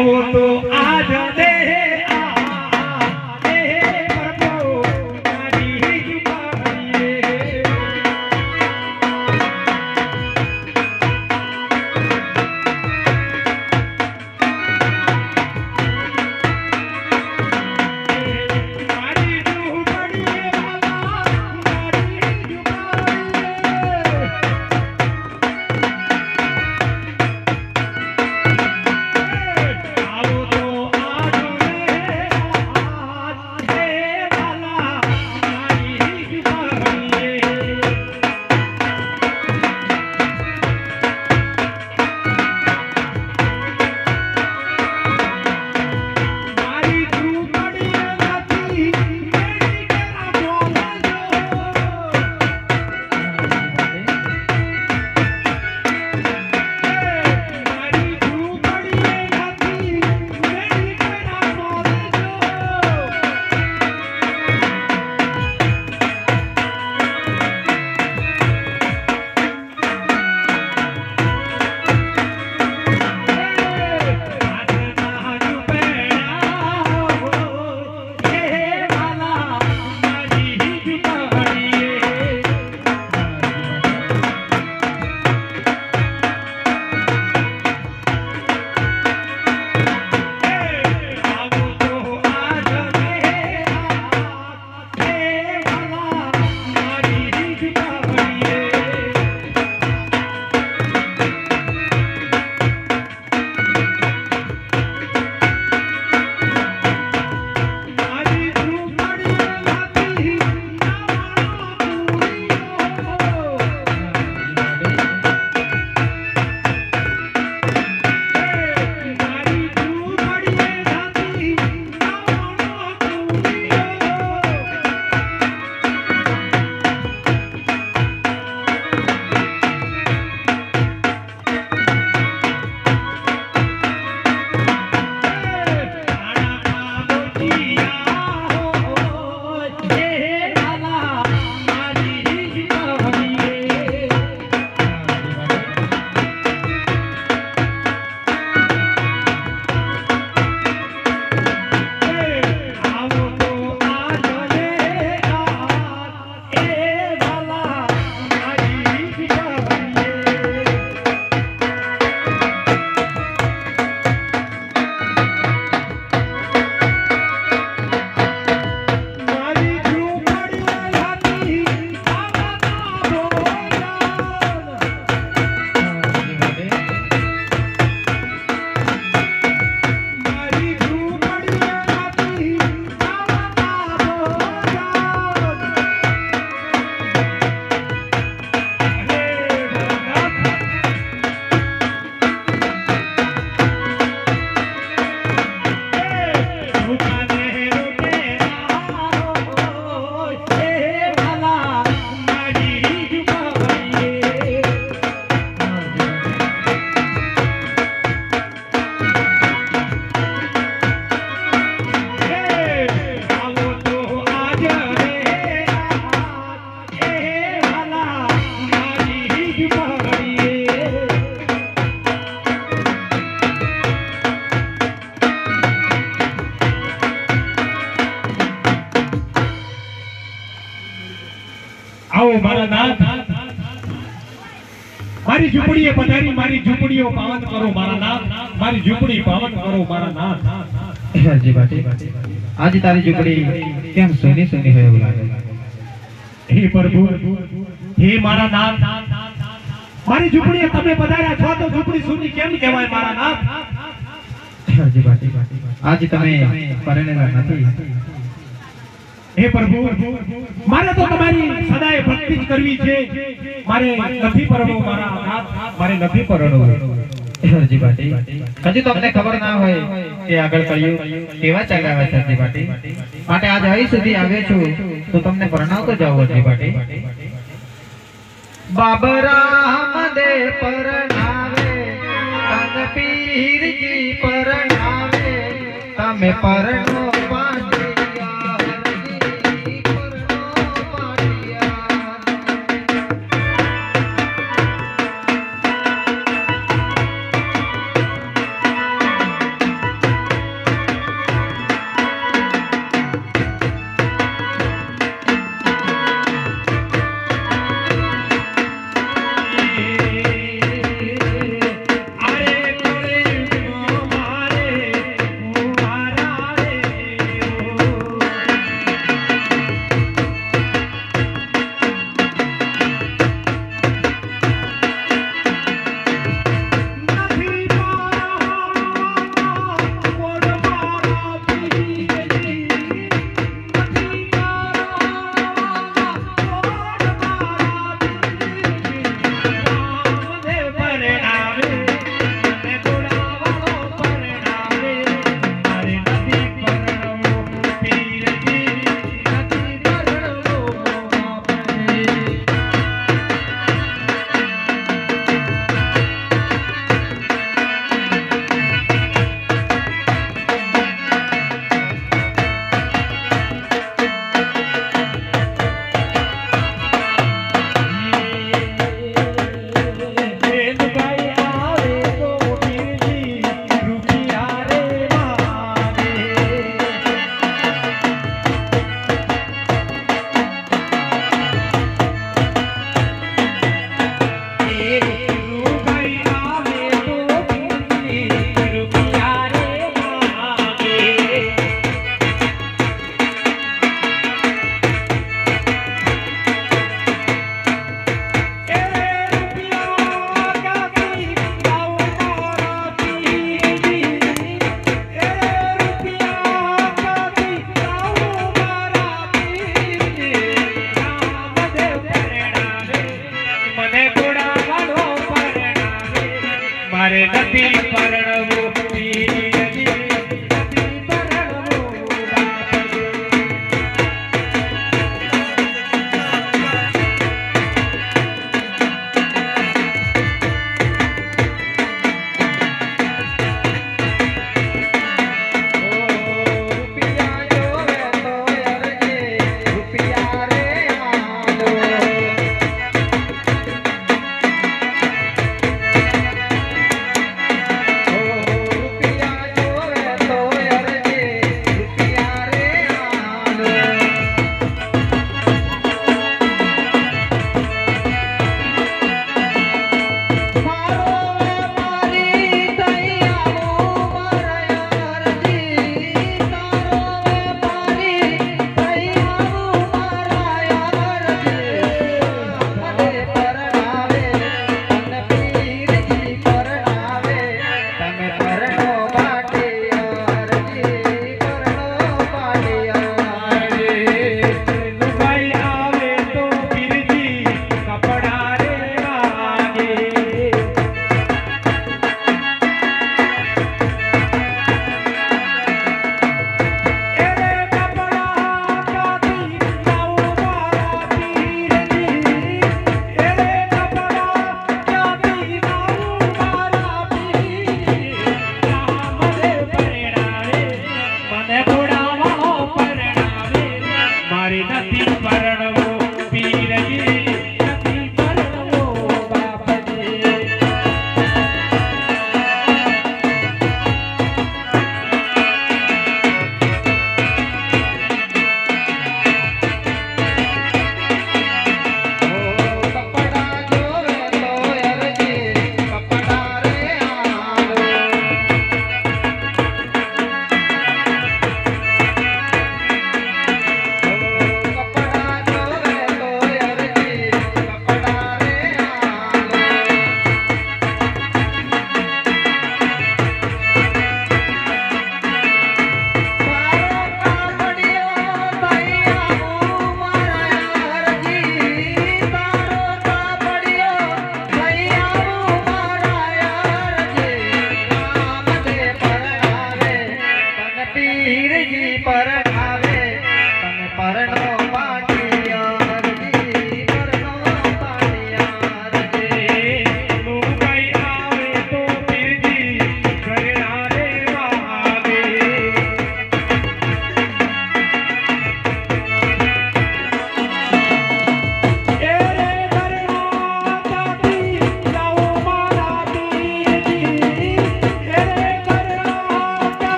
આવો તો આજ દે आओ मारा नाथ मारी झूपड़ीए पधारी मारी झूपड़ीओ पावन करो मारा नाथ मारी झूपड़ी पावन करो मारा नाथ जी बाटे आज तारी झूपड़ी केम सोनी सोनी होय लागे हे प्रभु हे मारा नाथ मारी झूपड़ीए तमे पधार्या છો तो झूपड़ी सोनी केम कहेवाय मारा नाथ जी बाटे आज तमे परણેલા નથી हे प्रभु मारे तो तुम्हारी सदाय भक्ति ज करवी छे मारे નથી પરણો मारा नाथ मारे નથી પરણો जी बाटी हजी तो अपने खबर ना होय के આગળ કળિયુગ કેવા ચાલ્યા છે जी बाटी માટે આજ અહીં સુધી આવ્યો છું તો તમને પરણાવતો જાવ जी बाटी બાબરામ દે પરણાવે તન પીરજી પરણાવે તમે પરણો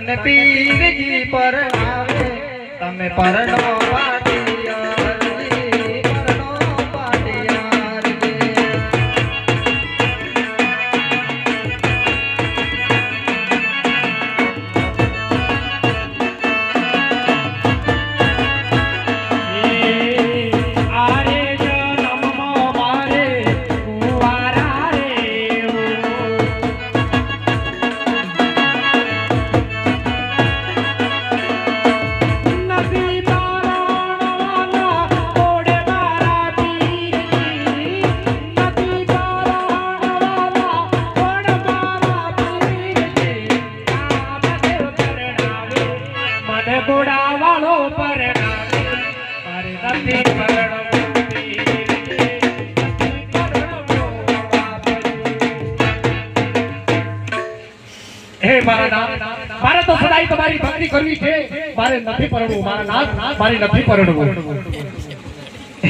તને પીરજી પરણાવે તમે પરણો પાટિયારજી પરણો પાટિયારજી હે મારા નાથ, મારે તો સદાય તમારી ભક્તિ કરવી છે. મારે નથી પરણવું મારા નાથ, મારે નથી પરણવું.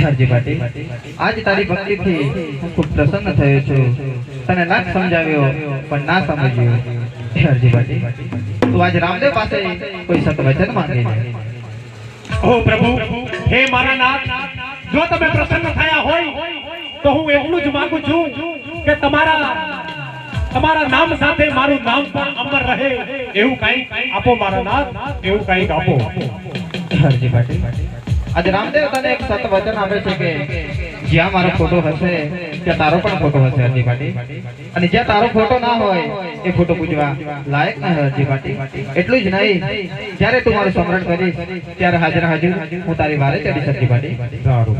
હરજી પાટી આજ તારી ભક્તિથી હું ખૂબ પ્રસન્ન થયો છું. તને લાખ સમજાવ્યો પણ ના સમજ્યો. હરજી પાટી તું આજ રામદેવ પાસે કોઈ સત્વચન માંગે છે. ઓ પ્રભુ, હે મારા નાથ, જો તમે પ્રસન્ન થયા હોય તો હું એટલું જ માંગુ છું કે તમારા નામ સાથે મારું નામ પણ અમર રહે એવું કંઈક આપો મારા નાથ, એવું કંઈક આપો. હરજી પાટી આજ રામદેવ તને એક સત વચન આપે છે કે જ્યાં મારો ફોટો હશે ત્યાં તારો પણ ફોટો હશે. હરજી પાટી અને જ્યાં તારો ફોટો ના હોય એ ફોટો પૂજવા લાયક ન હોય. હરજી પાટી એટલું જ નહીં, જ્યારે તું મારું સ્મરણ કરીશ ત્યારે હાજર હાજર હું તારી વારે ચડીશ. હરજી પાટી સારું.